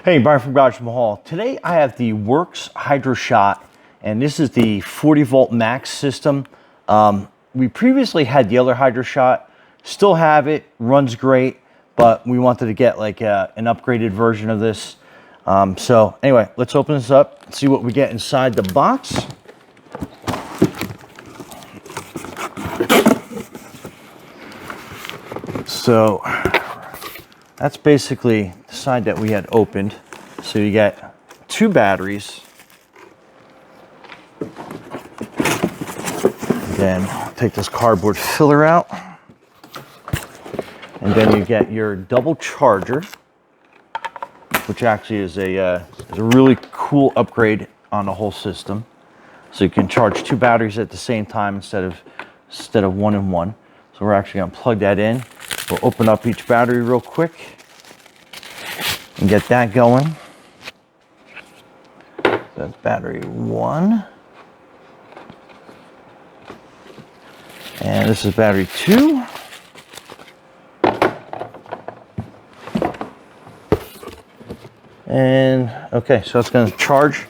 Hey, Brian from Garage Mahal. Today I have the Worx HydroShot, and this is the 40 volt max system. We previously had the other HydroShot, still have it, runs great, but we wanted to get like an upgraded version of this. So anyway, let's open this up and see what we get inside the box. So that's basically the side that we had opened. So you get two batteries. Then take this cardboard filler out. And then you get your double charger, which actually is a really cool upgrade on the whole system. So you can charge two batteries at the same time instead of one and one. So we're actually going to plug that in. We'll open up each battery real quick and get that going. That's battery one. And this is battery two. And okay, so it's going to charge.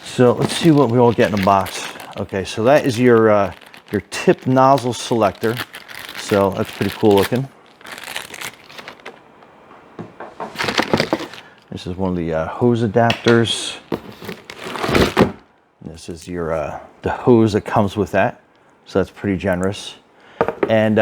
So let's see what we all get in the box. Okay, so that is your tip nozzle selector. So that's pretty cool looking. This is one of the hose adapters. This is your the hose that comes with that. So that's pretty generous. And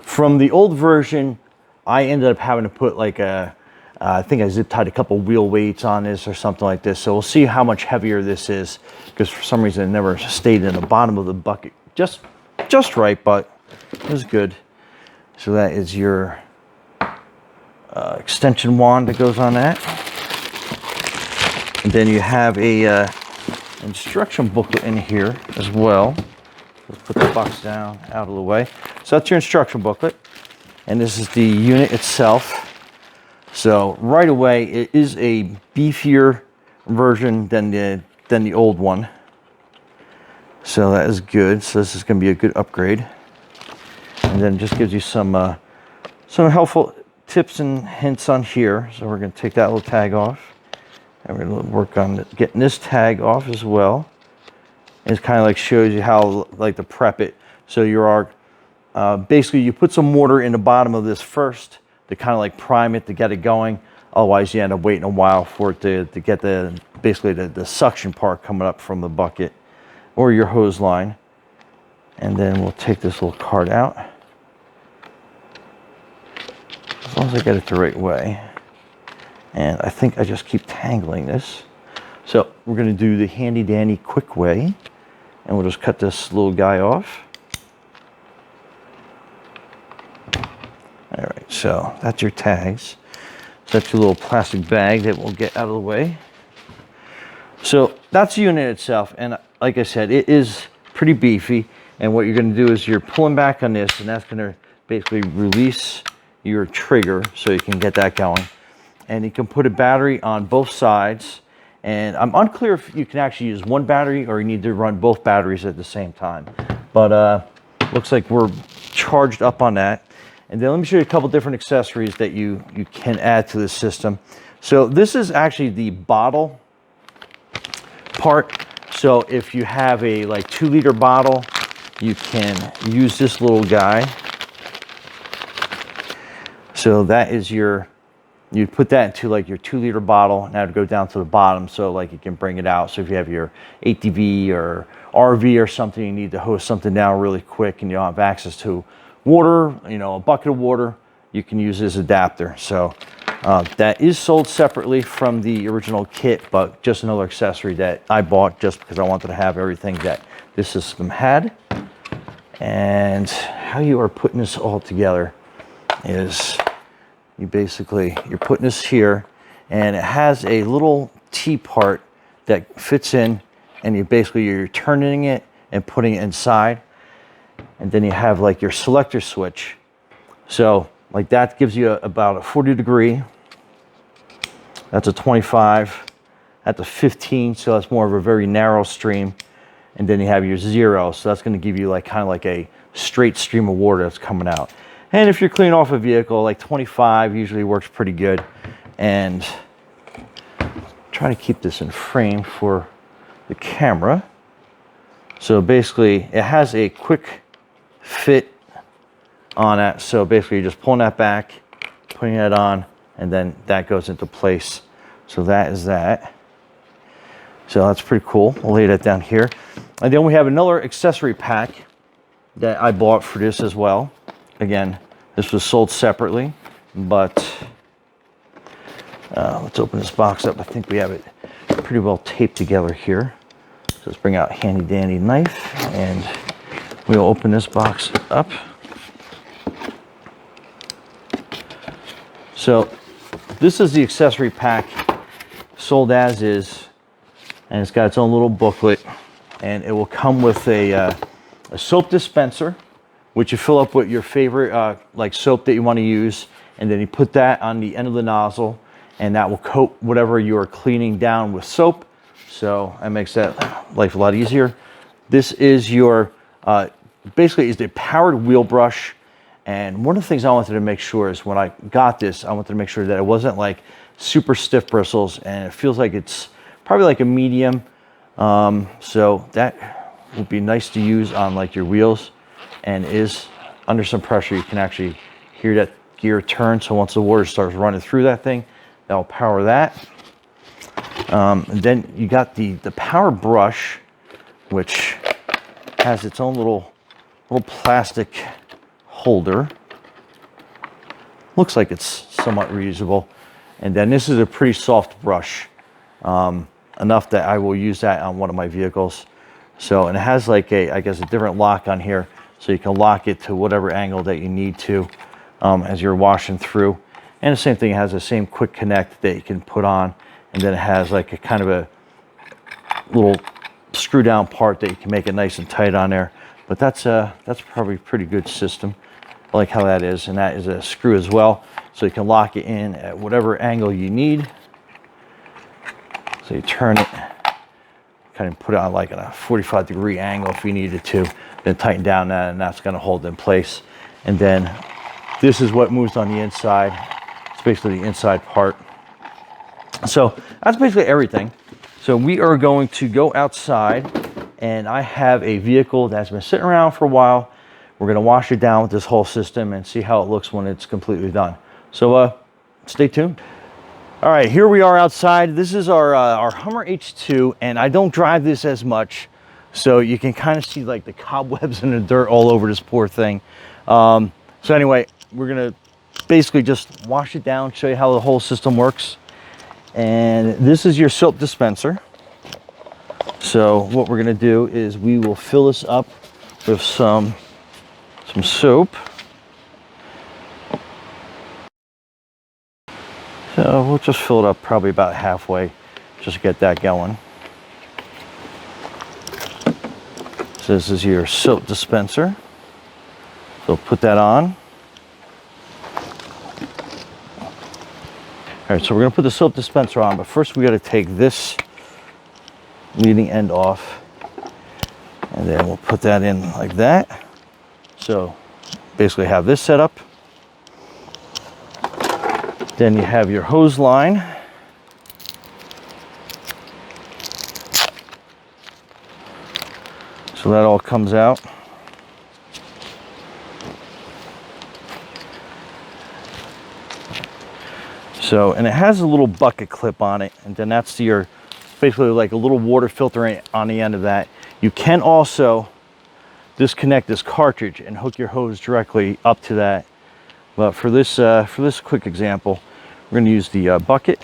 from the old version, I ended up having to put like I think I zip tied a couple wheel weights on this or something like this. So we'll see how much heavier this is, because for some reason it never stayed in the bottom of the bucket just right, but it was good. So that is your extension wand that goes on that. And then you have a instruction booklet in here as well. Let's put the box down out of the way. So that's your instruction booklet. And this is the unit itself. So right away, it is a beefier version than the old one. So that is good. So this is going to be a good upgrade. And then it just gives you some helpful tips and hints on here. So we're going to take that little tag off. And we're going to work on getting this tag off as well. And it kind of like shows you how like to prep it. So you are basically you put some water in the bottom of this first to kind of like prime it to get it going. Otherwise you end up waiting a while for it to get basically the suction part coming up from the bucket or your hose line. And then we'll take this little card out. As long as I get it the right way. And I think I just keep tangling this. So we're going to do the handy dandy quick way. And we'll just cut this little guy off. All right, so that's your tags. So that's your little plastic bag that we'll get out of the way. So that's the unit itself. And like I said, it is pretty beefy. And what you're going to do is you're pulling back on this, and that's going to basically release your trigger so you can get that going. And you can put a battery on both sides. And I'm unclear if you can actually use one battery or you need to run both batteries at the same time. But looks like we're charged up on that. And then let me show you a couple different accessories that you can add to this system. So this is actually the bottle part. So if you have a like 2-liter bottle, you can use this little guy. So that is you put that into like your 2-liter bottle. Now to go down to the bottom so like you can bring it out. So if you have your ATV or RV or something, you need to hose something down really quick and you don't have access to water, a bucket of water, you can use this adapter. So that is sold separately from the original kit, but just another accessory that I bought just because I wanted to have everything that this system had. And how you are putting this all together is you're putting this here, and it has a little T part that fits in, and you're turning it and putting it inside. And then you have like your selector switch. So like that gives you about a 40 degree. That's a 25. That's a 15. So that's more of a very narrow stream. And then you have your 0. So that's going to give you like kind of like a straight stream of water that's coming out. And if you're cleaning off a vehicle, like 25 usually works pretty good. and try to keep this in frame for the camera. So basically it has a quick fit on it. So basically you're just pulling that back, putting that on, and then that goes into place. So that is that. So that's pretty cool. We'll lay that down here. And then we have another accessory pack that I bought for this as well. Again, this was sold separately, but let's open this box up. I think we have it pretty well taped together here. So let's bring out a handy dandy knife and we'll open this box up. So this is the accessory pack, sold as is, and it's got its own little booklet, and it will come with a soap dispenser, which you fill up with your favorite like soap that you want to use, and then you put that on the end of the nozzle, and that will coat whatever you are cleaning down with soap. So that makes that life a lot easier. This is your basically is the powered wheel brush. And one of the things I wanted to make sure is when I got this, I wanted to make sure that it wasn't like super stiff bristles, and it feels like it's probably like a medium. So that would be nice to use on like your wheels, and is under some pressure. You can actually hear that gear turn. So once the water starts running through that thing, that'll power that. And then you got the power brush, which has its own little plastic holder. Looks like it's somewhat reusable. And then this is a pretty soft brush, enough that I will use that on one of my vehicles. So, and it has like I guess a different lock on here, so you can lock it to whatever angle that you need to as you're washing through. And the same thing, it has the same quick connect that you can put on, and then it has like a kind of a little screw down part that you can make it nice and tight on there. But that's probably a pretty good system. I like how that is, and that is a screw as well, so you can lock it in at whatever angle you need. So you turn it, kind of put it on like a 45-degree angle if you needed to, then tighten down that, and that's going to hold it in place. And then this is what moves on the inside. It's basically the inside part. So that's basically everything. So we are going to go outside, and I have a vehicle that's been sitting around for a while. We're going to wash it down with this whole system and see how it looks when it's completely done. So stay tuned. All right, here we are outside. This is our Hummer H2, and I don't drive this as much, so you can kind of see like the cobwebs and the dirt all over this poor thing. So anyway, we're going to basically just wash it down, show you how the whole system works. And this is your soap dispenser. So what we're going to do is we will fill this up with some soap. So we'll just fill it up probably about halfway, just to get that going. So this is your soap dispenser. So put that on. All right, so we're gonna put the soap dispenser on, but first we gotta take this leading end off, and then we'll put that in like that. So basically have this set up. Then you have your hose line. So that all comes out. So, and it has a little bucket clip on it, and then that's your, basically like a little water filter on the end of that. You can also disconnect this cartridge and hook your hose directly up to that. But for this quick example, we're going to use the bucket,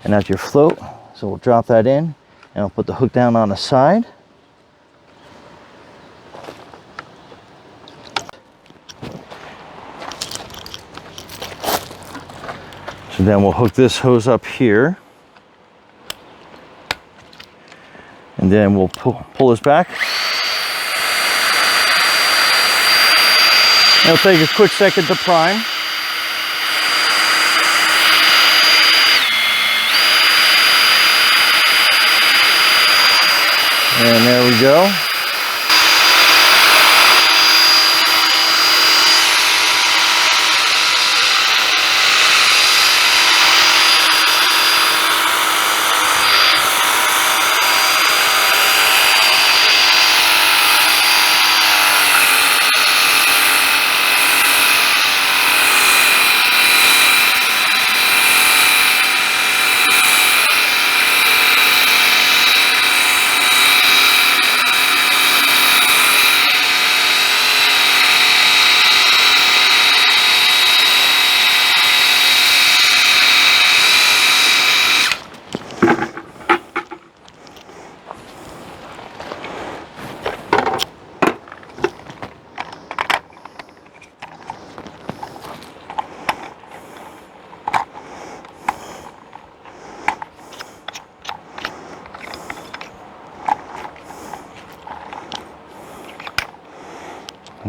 and that's your float. So we'll drop that in, and I'll put the hook down on the side. So then we'll hook this hose up here, and then we'll pull this back. It'll take a quick second to prime. And there we go.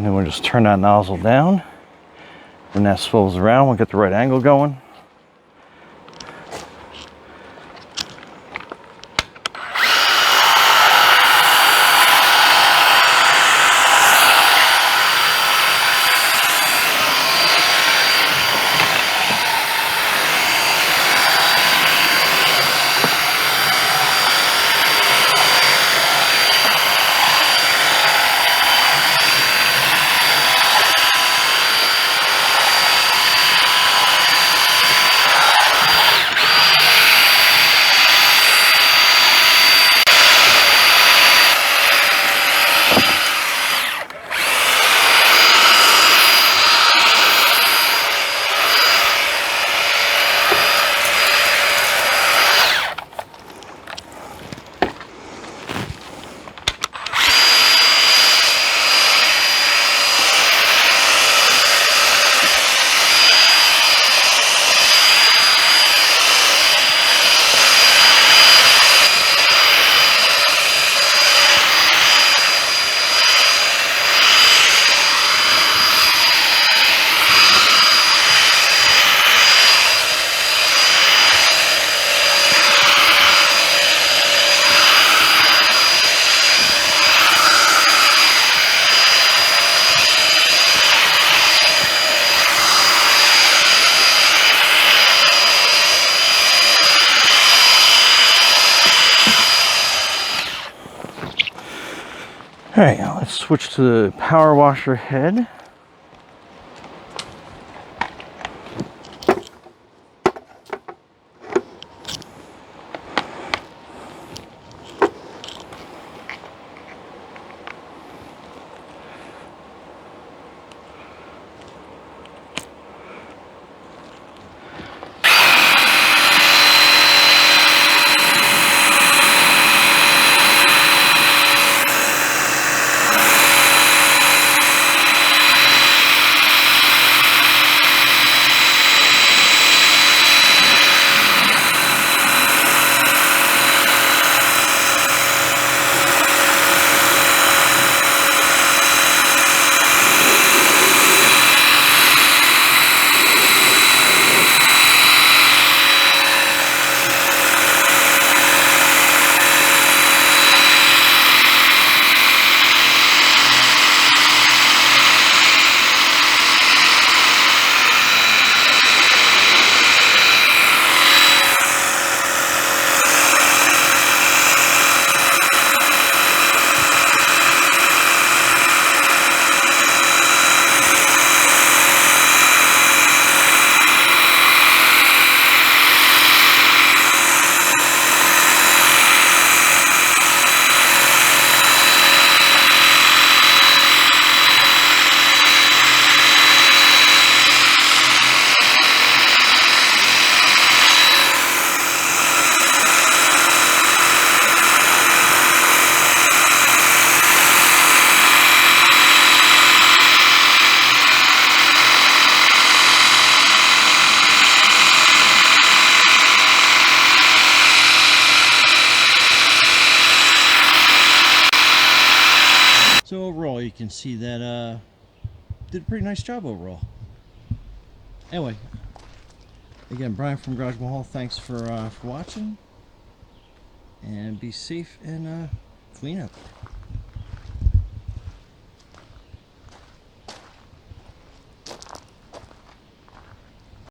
And then we'll just turn that nozzle down. When that swivels around, we'll get the right angle going. All right, now let's switch to the power washer head. So overall, you can see that did a pretty nice job overall. Anyway, again, Brian from Garage Mahal, thanks for watching, and be safe and clean up.